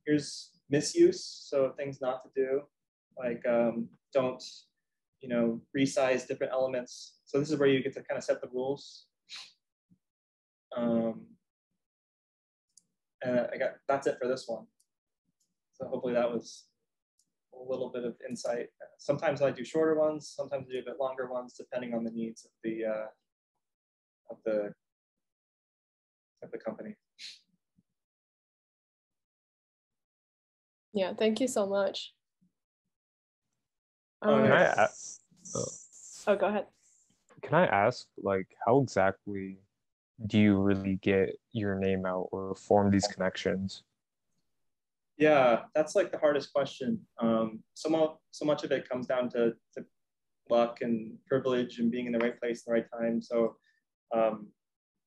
B: Here's misuse, so things not to do, like don't, resize different elements. So this is where you get to kind of set the rules. And that's it for this one. So hopefully that was a little bit of insight. Sometimes I do shorter ones, sometimes I do a bit longer ones, depending on the needs of the company.
A: Yeah, thank you so much.
D: Can I ask?
A: Oh, go ahead.
D: Can I ask, like, how exactly do you really get your name out or form these connections?
B: Yeah, that's like the hardest question. So much of it comes down to luck and privilege and being in the right place at the right time. So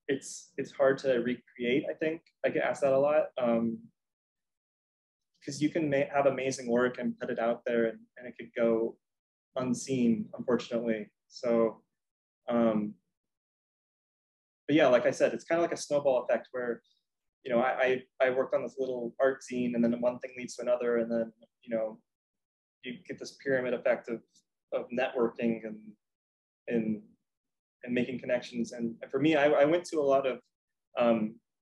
B: it's hard to recreate, I think. I get asked that a lot. Because you can have amazing work and put it out there and it could go unseen, unfortunately. So, but yeah, like I said, it's kind of like a snowball effect where, I worked on this little art zine and then one thing leads to another. And then, you get this pyramid effect of networking and making connections. And for me, I went to a lot of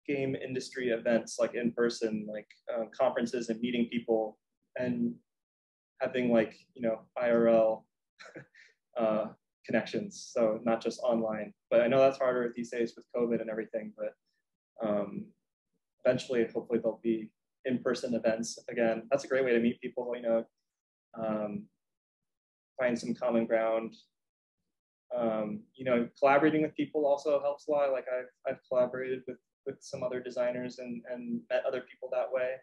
B: game industry events, like in person, like conferences and meeting people and having like, IRL connections. So not just online, but I know that's harder these days with COVID and everything, but eventually, hopefully there'll be in-person events again. That's a great way to meet people, find some common ground. Collaborating with people also helps a lot. Like I've collaborated with some other designers and met other people that way.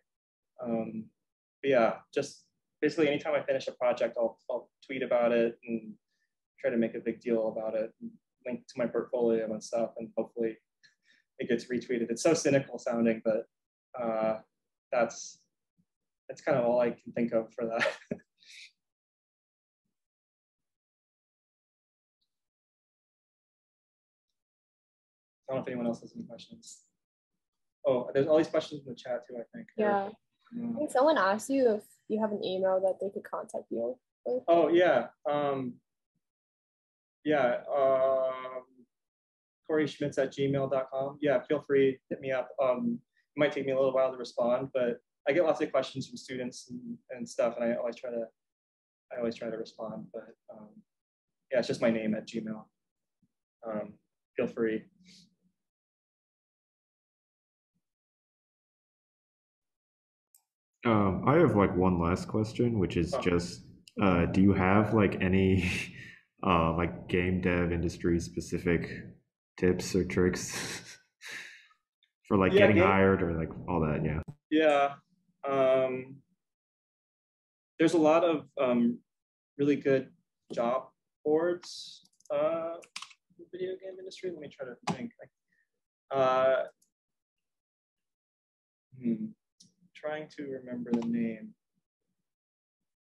B: But yeah, just basically anytime I finish a project, I'll tweet about it and try to make a big deal about it, and link to my portfolio and stuff, and hopefully it gets retweeted. It's so cynical sounding, but that's kind of all I can think of for that. I don't know if anyone else has any questions. Oh, there's all these questions in the chat too, I think.
A: Yeah. I think someone asked you if you have an email that they could contact you with.
B: Oh, yeah. Cory Schmitz at gmail.com. Yeah, feel free, hit me up. It might take me a little while to respond, but I get lots of questions from students and stuff, and I always try to respond. But yeah, it's just my name at Gmail. Feel free.
C: I have like one last question, which is just, do you have like any like game dev industry specific tips or tricks for like getting hired or like all that? Yeah.
B: Yeah. There's a lot of really good job boards in the video game industry. Let me try to think. Trying to remember the name.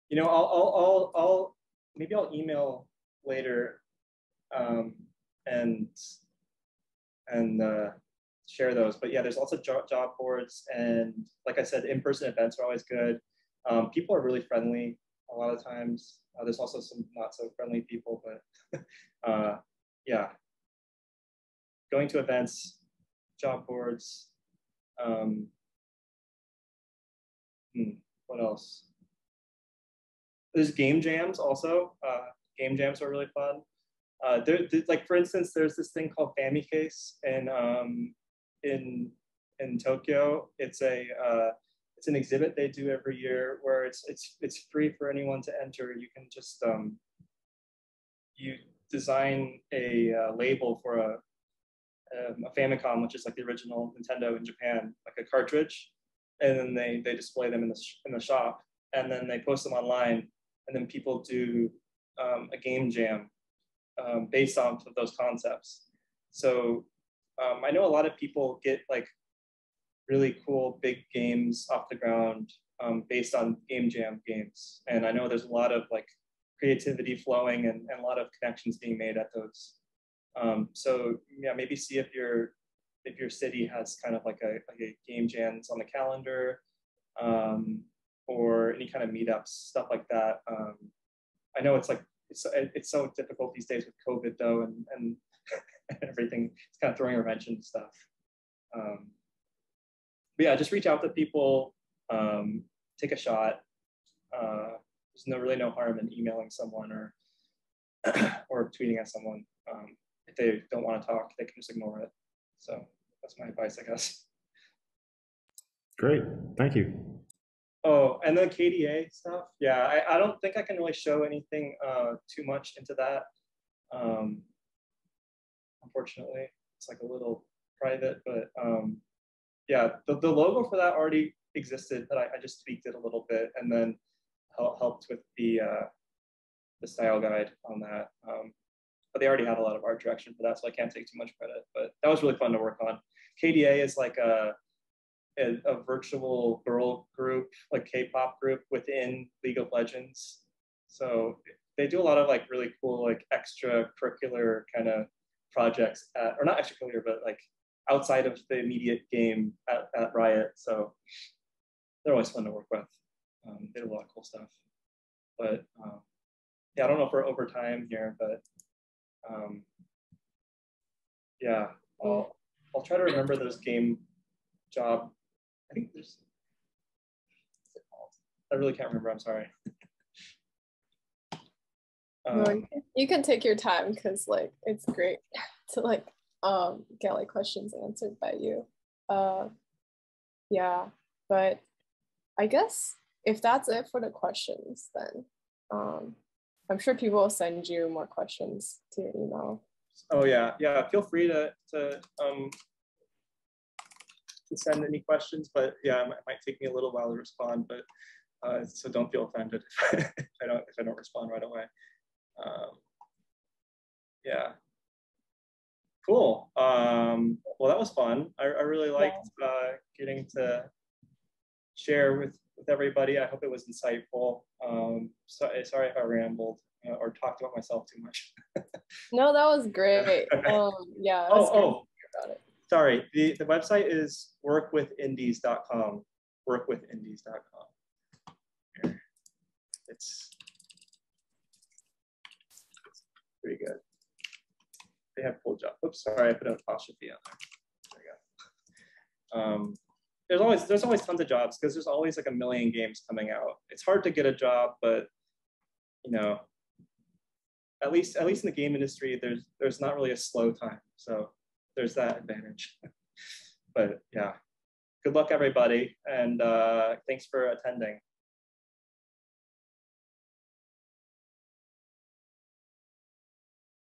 B: You know, I'll maybe I'll email later and share those. But yeah, there's lots of job boards, and like I said, in-person events are always good. People are really friendly a lot of times. There's also some not so friendly people, but yeah, going to events, job boards. What else? There's game jams also. Game jams are really fun. Like for instance, there's this thing called Famicase in Tokyo. It's an exhibit they do every year where it's free for anyone to enter. You can just you design a label for a Famicom, which is like the original Nintendo in Japan, like a cartridge, and then they display them in the shop, and then they post them online, and then people do a game jam based off of those concepts. So I know a lot of people get like really cool big games off the ground based on game jam games, and I know there's a lot of like creativity flowing and a lot of connections being made at those. So yeah, maybe see if your city has kind of like a game jams on the calendar, or any kind of meetups, stuff like that. I know it's like it's so difficult these days with COVID though, and everything. It's kind of throwing a wrench into stuff. But yeah, just reach out to people, take a shot. There's really no harm in emailing someone or or tweeting at someone. If they don't want to talk, they can just ignore it. So that's my advice, I guess.
C: Great, thank you.
B: Oh, and the KDA stuff. Yeah, I don't think I can really show anything too much into that. Unfortunately, it's like a little private, but yeah, the logo for that already existed, but I just tweaked it a little bit and then helped with the style guide on that. But they already had a lot of art direction for that, so I can't take too much credit. But that was really fun to work on. KDA is like a virtual girl group, like K-pop group within League of Legends. So they do a lot of like really cool, like extracurricular kind of projects, or not extracurricular, but like outside of the immediate game at Riot. So they're always fun to work with. They do a lot of cool stuff. But yeah, I don't know if we're over time here, but yeah, I'll try to remember those game job. I think there's, what's it called? I really can't remember, I'm sorry.
A: You can take your time because like it's great to like get like questions answered by you. Yeah, but I guess if that's it for the questions, then I'm sure people will send you more questions to your email.
B: Oh yeah, feel free to send any questions, but yeah, it might take me a little while to respond, but so don't feel offended if I don't respond right away. Yeah, cool. Well, that was fun. I really liked getting to share with everybody. I hope it was insightful. Sorry if I rambled or talked about myself too much.
A: No, that was great. Yeah. Got it.
B: Sorry, the website is workwithindies.com. Workwithindies.com. Here. It's pretty good. They have full job. Oops, sorry, I put an apostrophe on there. There we go. There's always tons of jobs because there's always like a million games coming out. It's hard to get a job, but you know, at least in the game industry, there's not really a slow time. So there's that advantage. But yeah, good luck everybody, and thanks for attending.